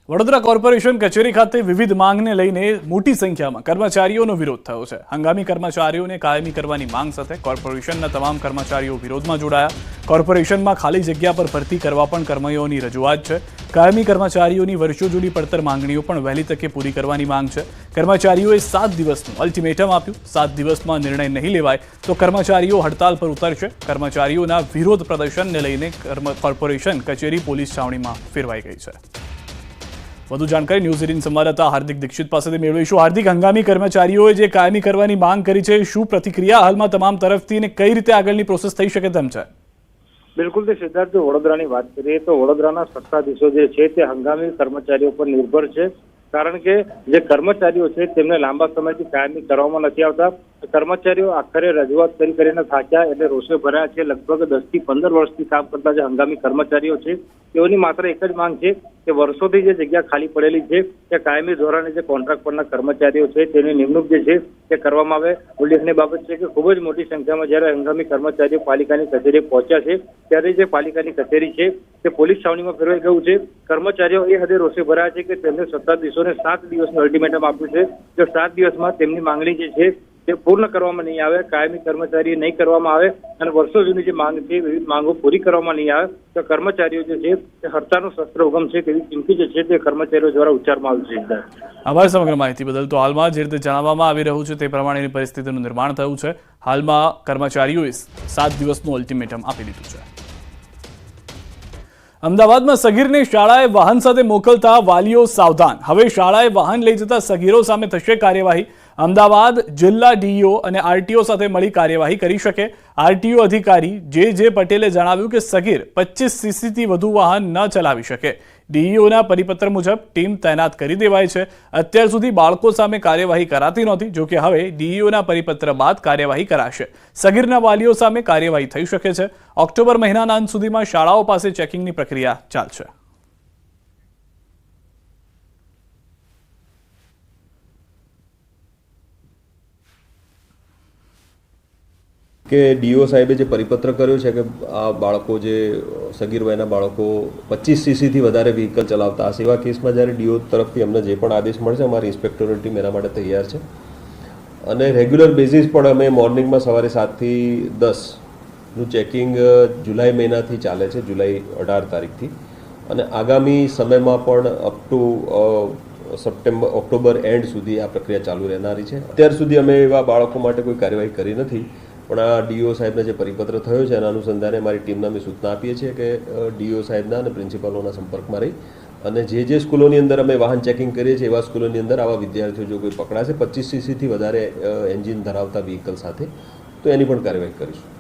Vadodara corporation કચેરી ખાતે વિવિધ માંગને લઈને મોટી સંખ્યામાં કર્મચારીઓનો વિરોધ થયો છે। હંગામી કર્મચારીઓને કાયમી કરવાની માંગ સાથે કોર્પોરેશનના તમામ કર્મચારીઓ વિરોધમાં જોડાયા। કોર્પોરેશનમાં ખાલી જગ્યા પર ભરતી કરવા પણ કર્મીઓની રજૂઆત છે। કાયમી કર્મચારીઓની વર્ષો જૂની પડતર માંગણીઓ પણ વહેલી તકે પૂરી કરવાની માંગ છે। કર્મચારીઓએ 7 દિવસનું અલ્ટિમેટમ આપ્યું। 7 દિવસમાં નિર્ણય નહીં લેવાય તો કર્મચારીઓ હડતાલ પર ઉતરશે। કર્મચારીઓના વિરોધ પ્રદર્શનને લઈને કોર્પોરેશન કચેરી પોલીસ છાવણીમાં ફેરવાઈ ગઈ છે। વધુ જાણકારી ન્યૂઝ 18 સંવાદદાતા હાર્દિક દીક્ષિત પાસેથી મેળવીશું। હાર્દિક, હંગામી કર્મચારીઓએ જે કાયમી કરવાની માંગ કરી છે, શું પ્રતિક્રિયા હાલમાં તમામ તરફથી અને કઈ રીતે આગળની પ્રોસેસ થઈ શકે તેમ છે? બિલકુલ તે સિદ્ધાર્થ, વડોદરાની વાત કરીએ તો વડોદરાના સત્તાધીશો જે છે તે હંગામી કર્મચારીઓ પર નિર્ભર છે, કારણ કે જે કર્મચારીઓ છે તેમને લાંબા સમયથી કાયમી કરવામાં નથી આવતા। કર્મચારીઓ આખરે રજૂઆત કરીને થાક્યા એટલે રોષે ભર્યા છે। લગભગ 10 થી 15 વર્ષથી કામ કરતા જે હંગામી કર્મચારીઓ છે તેઓની માત્ર એક જ માંગ છે કે વર્ષોથી જે જગ્યા ખાલી પડેલી છે તે કાયમી ધોરણે જે કોન્ટ્રાક્ટ પરના કર્મચારીઓ છે તેની નિમણૂક જે છે તે કરવામાં આવે। ઉલ્લેખનીય બાબત છે કે ખૂબ જ મોટી સંખ્યામાં જ્યારે હંગામી કર્મચારીઓ પાલિકાની કચેરી પહોંચ્યા છે ત્યારે જે પાલિકાની કચેરી છે તે પોલીસ છાવણીમાં ફેરવાઈ ગયું છે। કર્મચારીઓ એ હદે રોષે ભરાયા છે કે તેમને સત્તાધીશોને 7 દિવસનું અલ્ટિમેટમ આપ્યું છે। જો 7 દિવસમાં તેમની માંગણી જે છે તે પૂર્ણ કરવામાં નહીં આવે, કાયમી કર્મચારી નહીં કરવામાં આવે અને વર્ષો જૂની જે માંગ છે વિવિધ માંગો પૂરી કરવામાં નહીં આવે તો કર્મચારીઓ જે છે તે હડતાલનું શસ્ત્ર ઉગમશે તેવી ચીમકી જે છે તે કર્મચારીઓ દ્વારા ઉચ્ચારવામાં આવી છે। આભાર સમગ્ર માહિતી બદલ। તો હાલમાં જે રીતે જણાવવામાં આવી રહ્યું છે તે પ્રમાણેની પરિસ્થિતિનું નિર્માણ થયું છે। હાલમાં કર્મચારીઓએ 7 દિવસનું અલ્ટિમેટમ આપી દીધું છે। અમદાવાદમાં સગીરને શાળાએ વાહન સાથે મોકલતા વાલીઓ સાવધાન। હવે શાળાએ વાહન લઈ જતા સગીરો સામે થશે કાર્યવાહી। અમદાવાદ જિલ્લા ડીઈઓ અને આરટીઓ સાથે મળી કાર્યવાહી કરી શકે। આરટીઓ અધિકારી જે પટેલે જણાવ્યું કે સગીર 25 સીસીથી વધુ વાહન ન ચલાવી શકે। ડીઈઓના પરિપત્ર મુજબ ટીમ તૈનાત કરી દેવાય છે। અત્યાર સુધી બાળકો સામે કાર્યવાહી કરાતી નહોતી, જોકે હવે ડીઈઓના પરિપત્ર બાદ કાર્યવાહી કરાશે। સગીરના વાલીઓ સામે કાર્યવાહી થઈ શકે છે। ઓક્ટોબર મહિનાના અંત સુધીમાં શાળાઓ પાસે ચેકિંગની પ્રક્રિયા ચાલશે। કે ડીઓ સાહેબે જે પરિપત્ર કર્યો છે કે આ બાળકો જે સગીર વયના બાળકો 25 સીસીથી વધારે વ્હીકલ ચલાવતા હશે એવા કેસમાં જ્યારે ડીઓ તરફથી અમને જે પણ આદેશ મળશે અમારી ઇન્સ્પેક્ટોરલ ટીમ એના માટે તૈયાર છે અને રેગ્યુલર બેઝિસ પણ અમે મોર્નિંગમાં સવારે 7 થી 10નું ચેકિંગ જુલાઈ મહિનાથી ચાલે છે, જુલાઈ 18 તારીખથી અને આગામી સમયમાં પણ અપ ટુ ઓક્ટોબર એન્ડ સુધી આ પ્રક્રિયા ચાલુ રહેનારી છે। અત્યાર સુધી અમે એવા બાળકો માટે કોઈ કાર્યવાહી કરી નથી, પણ આ ડીઓ સાહેબને જે પરિપત્ર થયો છે એના અનુસંધાને અમારી ટીમને અમે સૂચના આપીએ છીએ કે ડીઓ સાહેબના અને પ્રિન્સિપાલોના સંપર્કમાં રહી અને જે સ્કૂલોની અંદર અમે વાહન ચેકિંગ કરીએ છીએ એવા સ્કૂલોની અંદર આવા વિદ્યાર્થીઓ જો કોઈ પકડાશે 25 સીસીથી વધારે એન્જિન ધરાવતા વ્હીકલ સાથે તો એની પણ કાર્યવાહી કરીશું।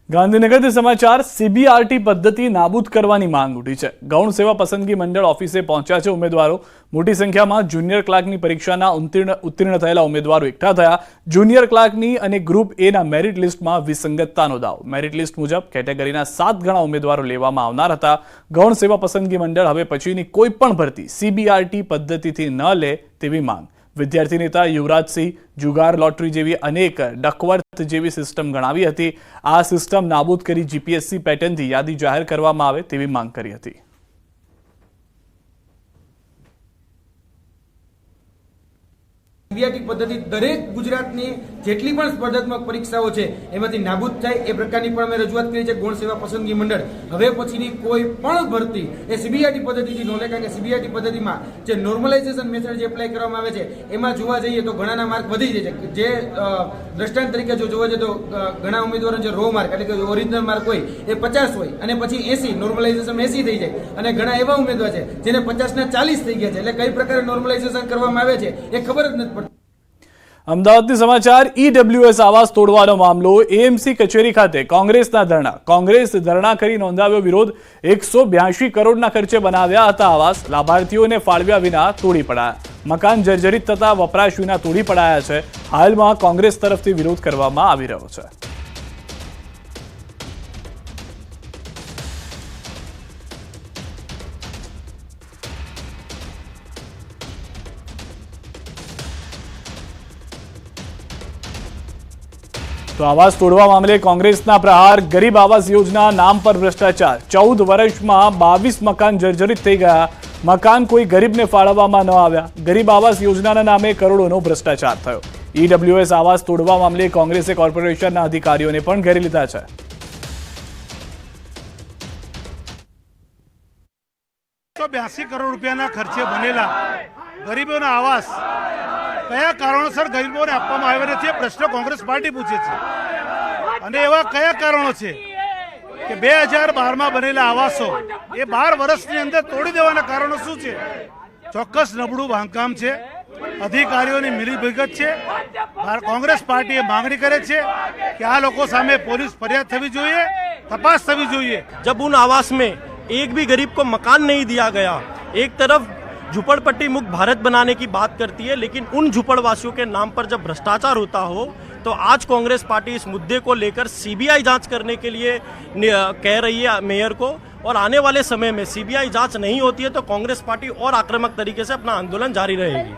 ગાંધીનગરથી સમાચાર। સીબીઆરટી પદ્ધતિ નાબૂદ કરવાની માંગ ઉઠી છે। ગૌણ સેવા પસંદગી મંડળ ઓફિસે પહોંચ્યા છે ઉમેદવારો। મોટી સંખ્યામાં જુનિયર ક્લાર્કની પરીક્ષાના ઉત્તીર્ણ થયેલા ઉમેદવારો એકઠા થયા। જુનિયર ક્લાર્કની અને ગ્રુપ એના મેરિટ લિસ્ટમાં વિસંગતતાનો દાવ। મેરિટ લિસ્ટ મુજબ કેટેગરીના 7 ગણા ઉમેદવારો લેવામાં આવનાર હતા। ગૌણ સેવા પસંદગી મંડળ હવે પછીની કોઈ પણ ભરતી સીબીઆરટી પદ્ધતિથી ન લે તેવી માંગ। વિદ્યાર્થી નેતા યુવરાજસિંહ જુગાર લોટરી જેવી અનેક ડકવર્થ જેવી સિસ્ટમ ગણાવી હતી। આ સિસ્ટમ નાબૂદ કરી જીપીએસસી પેટર્નથી યાદી જાહેર કરવામાં આવે તેવી માંગ કરી હતી। સીબીઆરટી પદ્ધતિ દરેક ગુજરાતની જેટલી પણ સ્પર્ધાત્મક પરીક્ષાઓ છે એમાંથી નાબૂદ થાય એ પ્રકારની પણ અમે રજૂઆત કરી છે। ગૌણ સેવા પસંદગી મંડળ હવે પછીની કોઈ પણ ભરતી એ સીબીઆરટી પદ્ધતિથી ન લે, કારણ કે સીબીઆરટી પદ્ધતિમાં જે નોર્મલાઇઝેશન મેથડ જે એપ્લાય કરવામાં આવે છે એમાં જોવા જઈએ તો ઘણાના માર્ક વધી જાય છે। જે દ્રષ્ટાંત તરીકે જો જોવા જઈએ તો ઘણા ઉમેદવારો જે રો માર્ક એટલે કે ઓરિજિનલ માર્ક હોય એ 50 હોય અને પછી 80 નોર્મલાઇઝેશન 80 થઈ જાય અને ઘણા એવા ઉમેદવાર છે જેને 50 ના 40 થઈ ગયા છે, એટલે કઈ પ્રકારે નોર્મલાઇઝેશન કરવામાં આવે છે એ ખબર જ નથી પડતી। અમદાવાદથી સમાચાર। ઈડબ્લ્યુએસ આવાસ તોડવાનો મામલો। એએમસી કચેરી ખાતે કોંગ્રેસના ધરણા। કોંગ્રેસ ધરણા કરી નોંધાવ્યો વિરોધ। 182 કરોડના ખર્ચે બનાવ્યા હતા આવાસ, લાભાર્થીઓને ફાળવ્યા વિના તોડી પડાયા। મકાન જર્જરિત થતા વપરાશ વિના તોડી પડાયા છે। હાલમાં કોંગ્રેસ તરફથી વિરોધ કરવામાં આવી રહ્યો છે। તો આવાસ તોડવા મામલે કોંગ્રેસના પ્રહાર। ગરીબ આવાસ યોજના નામ પર ભ્રષ્ટાચાર। 14 વર્ષમાં 22 મકાન જર્જરિત થઈ ગયા। મકાન કોઈ ગરીબને ફાળવવામાં ન આવ્યા. ગરીબ આવાસ યોજનાના નામે કરોડોનો ભ્રષ્ટાચાર થયો. ઈડબ્લ્યુએસ આવાસ તોડવા મામલે કોંગ્રેસે કોર્પોરેશનના અધિકારીઓને પણ ઘેરી લીધા છે. 82 કરોડ રૂપિયાના ખર્ચે બનેલા ગરીબોના આવાસ કયા કારણોસર ગરીબોને આપવામાં આવ્યા નથી, પ્રશ્ન કોંગ્રેસ પાર્ટી પૂછે છે. અને એવા કયા કારણો છે કે 2012માં બનેલા આવાસો એ 12 વર્ષની અંદર તોડી દેવાના કારણો શું છે? ચોક્કસ નબળું બાંધકામ છે, અધિકારીઓની મિલીભગત છે. કોંગ્રેસ પાર્ટી એ માંગણી કરે છે કે આ લોકો સામે પોલીસ ફરિયાદ થવી જોઈએ, તપાસ થવી જોઈએ. जब उन आवास में एक भी गरीब को मकान नहीं दिया गया, एक तरफ झुपड़पट्टी मुक्त भारत बनाने की बात करती है, लेकिन उन झुपड़वासियों के नाम पर जब भ्रष्टाचार होता हो तो आज कांग्रेस पार्टी इस मुद्दे को लेकर सीबीआई जांच करने के लिए कह रही है मेयर को, और आने वाले समय में सीबीआई जांच नहीं होती है तो कांग्रेस पार्टी और आक्रामक तरीके से अपना आंदोलन जारी रहेगी.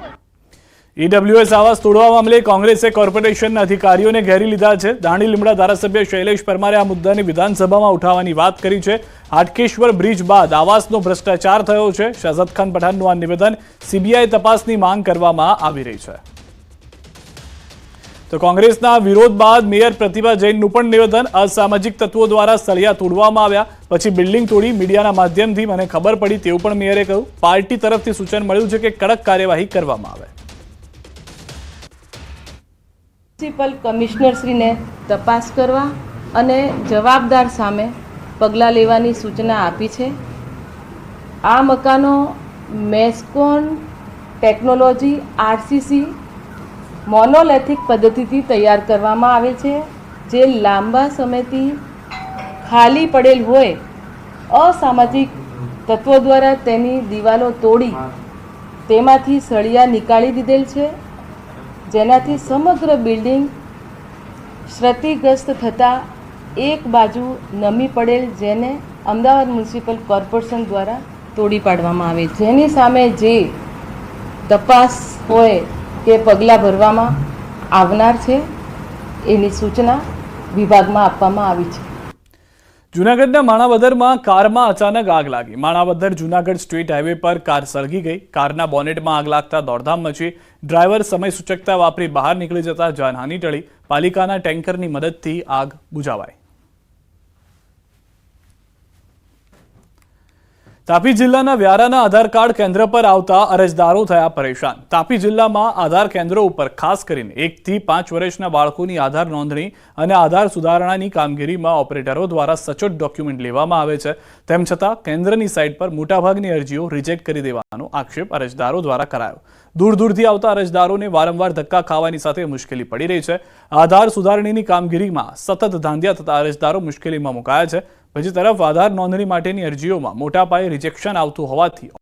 ઈડબ્લ્યુએસ આવાસ તોડવા મામલે કોંગ્રેસે કોર્પોરેશનના અધિકારીઓને ઘેરી લીધા છે. દાંડી લીમડા ધારાસભ્ય શૈલેષ પરમારે આ મુદ્દાને વિધાનસભામાં ઉઠાવવાની વાત કરી છે. હાટકેશ્વર બ્રિજ બાદ આવાસનો ભ્રષ્ટાચાર થયો છે. શહજાદ ખાન પઠાણનું આ નિવેદન. સીબીઆઈ તપાસની માંગ કરવામાં આવી રહી છે. તો કોંગ્રેસના વિરોધ બાદ મેયર પ્રતિભા જૈનનું પણ નિવેદન. અસામાજિક તત્વો દ્વારા સળિયા તોડવામાં આવ્યા, પછી બિલ્ડિંગ તોડી મીડિયાના માધ્યમથી મને ખબર પડી તેવું પણ મેયરે કહ્યું. પાર્ટી તરફથી સૂચન મળ્યું છે કે કડક કાર્યવાહી કરવામાં આવે. મ્યુનિસિપલ કમિશનરશ્રીને તપાસ કરવા અને જવાબદાર સામે પગલાં લેવાની સૂચના આપી છે. આ મકાનો મેસ્કોન ટેકનોલોજી આરસીસી મોનોલેથિક પદ્ધતિથી તૈયાર કરવામાં આવે છે, જે લાંબા સમયથી ખાલી પડેલ હોય અસામાજિક તત્વો દ્વારા તેની દિવાલો તોડી તેમાંથી સળિયા નીકાળી દીધેલ છે, જેનાથી સમગ્ર બિલ્ડિંગ ક્ષતિગ્રસ્ત થતાં એક બાજુ નમી પડેલ, જેને અમદાવાદ મ્યુનિસિપલ કોર્પોરેશન દ્વારા તોડી પાડવામાં આવે. જેની સામે જે તપાસ હોય કે પગલાં ભરવામાં આવનાર છે એની સૂચના વિભાગમાં આપવામાં આવી છે. જૂનાગઢના માણાવદરમાં કારમાં અચાનક આગ લાગી. માણાવદર જૂનાગઢ સ્ટેટ હાઈવે પર કાર સળગી ગઈ. કારના બોનેટમાં આગ લાગતા દોડધામ મચી. ડ્રાઈવર સમય સૂચકતા વાપરી બહાર નીકળી જતા જાનહાનિ ટળી. પાલિકાના ટેન્કરની મદદથી આગ બુઝાવાઈ. તાપી જિલ્લાના વ્યારાના આધાર કાર્ડ કેન્દ્ર પર આવતા અરજદારો થયા પરેશાન. તાપી જિલ્લામાં આધાર કેન્દ્રો ઉપર ખાસ કરીને 1 થી 5 વર્ષના બાળકોની આધાર નોંધણી અને આધાર સુધારણાની કામગીરીમાં ઓપરેટરો દ્વારા સચોટ ડોક્યુમેન્ટ લેવામાં આવે છે. તેમ છતાં કેન્દ્રની સાઇટ પર મોટાભાગની અરજીઓ રિજેક્ટ કરી દેવાનો આક્ષેપ અરજદારો દ્વારા કરાયો. દૂર દૂરથી આવતા અરજદારોને વારંવાર ધક્કા ખાવાની સાથે મુશ્કેલી પડી રહી છે. આધાર સુધારણીની કામગીરીમાં સતત ધાંધિયા થતા અરજદારો મુશ્કેલીમાં મુકાયા છે. બીજી તરફ આધાર નોંધણી માટેની અરજીઓમાં મોટા પાયે રિજેક્શન આવતું હોવાથી